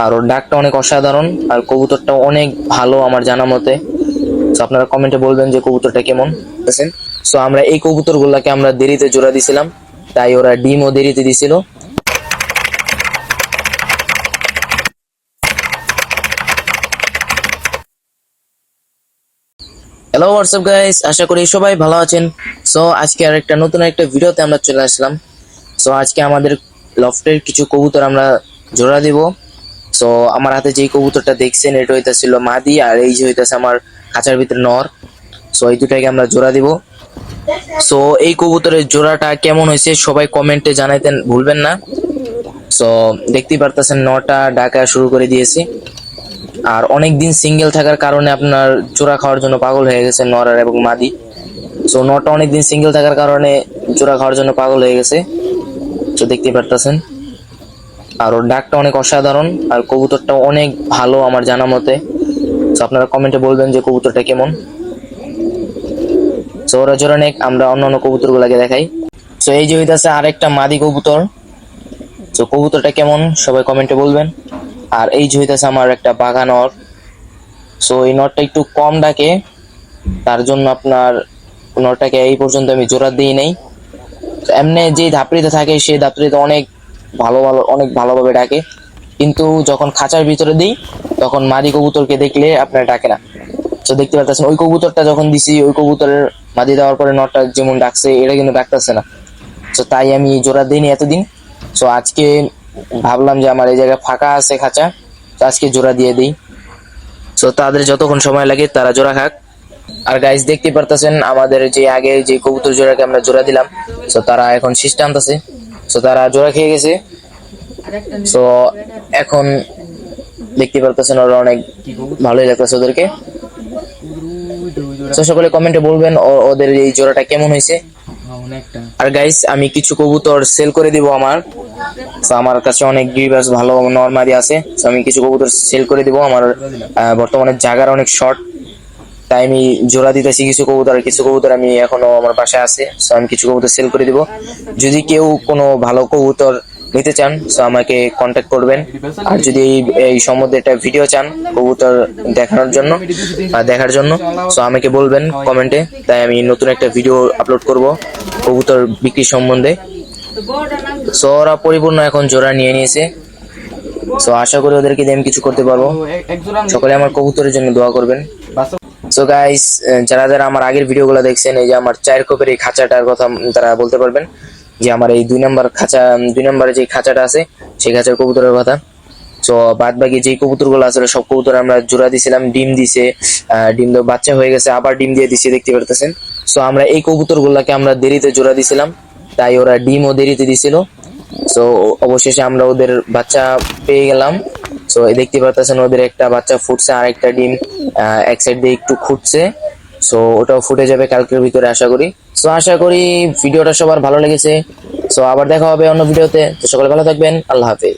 আর ওর ডাকটা অনেক অসাধারণ, আর কবুতরটা অনেক ভালো আমার জানা মতে। তো আপনারা কমেন্টে বলবেন যে কবুতরটা কেমন বুঝছেন। সো আমরা এই কবুতর গুলাকে আমরা দেরিতে জোড়া দিছিলাম, তাই ওরা ডিমও দেরিতে দিছিল। হ্যালো হোয়াটসঅ্যাপ গাইস, আশা করি সবাই ভালো আছেন। সো আজকে আর একটা নতুন একটা ভিডিওতে আমরা চলে আসলাম। সো আজকে আমাদের লফটের কিছু কবুতর আমরা জোড়া দিব। সো আমার হাতে যেই কবুতরটা দেখছেন এটা হইতাছিল মাদি, আর এই যে হইতাছে আমার খাঁচার ভিতরে নর। সো এই দুটাকে আমরা জোড়া দিব। সো এই কবুতরের জোড়াটা কেমন হয়েছে সবাই কমেন্টে জানাইতে ভুলবেন না। সো দেখতেই পারতেছেন নটা ডাকা শুরু করে দিয়েছি, আর অনেকদিন সিঙ্গেল থাকার কারণে আপনার জোড়া খাওয়ার জন্য পাগল হয়ে গেছে নর আর এবং মাদি। সো নটা অনেকদিন সিঙ্গেল থাকার কারণে জোড়া খাওয়ার জন্য পাগল হয়ে গেছে। তো দেখতেই পারতেছেন, আর ওর ডাকটা অনেক অসাধারণ, আর কবুতরটা অনেক ভালো আমার জানা মতে। তো আপনারা কমেন্টে বলবেন যে কবুতরটা কেমন। সো ওরা জোড়া নেক, আমরা অন্যান্য কবুতর গুলাকে দেখাই। সো এই যে হইতাছে আরেকটা মাদি কবুতর। তো কবুতরটা কেমন সবাই কমেন্টে বলবেন। আর এই যে হইতাছে আমার একটা বাঘা নর। সো এই নরটা একটু কম ডাকে, তার জন্য আপনার নরটাকে এই পর্যন্ত আমি জোড়া দিই নাই। এমনি যে ধাপড়িতে থাকে সেই ধাপড়িতে অনেক ভালোভাবে ডাকে, কিন্তু যখন খাঁচার ভিতরে দিই তখন মাদি কবুতরকে দেখলে আপনার ডাকে না। তো দেখতে পাচ্ছেন ওই কবুতরটা যখন দিছি ওই কবুতরের মাদি দেওয়ার পরে নরটা যেমন ডাকছে এটা কিন্তু ডাকতেছে না। তো তাই আমি জোড়া দিইনি এতদিন। তো আজকে ভাবলাম যে আমার এই জায়গায় ফাঁকা আছে খাঁচা, তো আজকে জোড়া দিয়ে দিই। তো তাদের যতক্ষণ সময় লাগে তারা জোড়া খাক। আর গাইস দেখতে পারতেছেন আমাদের যে আগে যে কবুতর জোড়াকে আমরা জোড়া দিলাম, তো তারা এখন শীষ টানতেছে। তো তারা জোড়া খেয়ে গেছে। তো এখন দেখতে পারতেছেন ওরা অনেক ভালোই লাগতেছে ওদেরকে। তো সকলে কমেন্টে বলবেন ওদের এই জোড়াটা কেমন হয়েছে। আর গাইস আমি কিছু কবুতর সেল করে দিব আমার। তো আমার কাছে অনেক গিরিবাস ভালো নরমাদি আছে, তো আমি কিছু কবুতর সেল করে দিব। আমার বর্তমানে জায়গার অনেক শর্ট, তাই আমি জোড়া দিতেছি কিছু কবুতর। কিছু কবুতর আমি এখনো আমার পাশে আছে, তো আমি কিছু কবুতর সেল করে দিব। যদি কেউ কোনো ভালো কবুতর নিতে চান তো আমাকে কন্ট্যাক্ট করবেন। আর যদি এই সম্বন্ধে একটা ভিডিও চান কবুতর দেখানোর জন্য বা দেখার জন্য, তো আমাকে বলবেন কমেন্টে, তাই আমি নতুন একটা ভিডিও আপলোড করব কবুতর বিক্রি সম্বন্ধে। সো ওরা পরিপূর্ণ এখন জোড়া নিয়ে নিয়েছে। সো আশা করি ওদেরকে দিয়ে আমি কিছু করতে পারবো। সকলে আমার কবুতরের জন্য দোয়া করবেন। সো গাইস যারা যারা আমার আগের ভিডিওগুলো দেখছেন, এই যে আমার 4 কোপের এই খাঁচাটার কথা তারা বলতে পারবেন যে আমার এই 2 নম্বর খাঁচা, 2 নম্বরে যে খাঁচাটা আছে সেই খাঁচার কবুতরের কথা। তো বাদ বাকি যে কবুতরগুলো আছে সব কবুতর আমরা জোড়া দিছিলাম, ডিম দিছে, ডিম তো বাচ্চা হয়ে গেছে, আবার ডিম দিয়ে দিছে দেখতে পারতেছেন। সো আমরা এই কবুতরগুলোকে আমরা দেরিতে জোড়া দিছিলাম, তাই ওরা ডিমও দেরিতে দিছিল। সো অবশেষে আমরা ওদের বাচ্চা পেয়ে গেলাম। সো দেখতে পারতেছেন ওদের একটা বাচ্চা ফুটছে, আর একটা ডিম এক সাইড দিয়ে একটু ফুটছে। সো ওটাও ফুটে যাবে কালকের ভিতরে আশা করি। সো আশা করি ভিডিওটা সবার ভালো লেগেছে। সো আবার দেখা হবে অন্য ভিডিওতে। তো সকলে ভালো থাকবেন, আল্লাহ হাফেজ।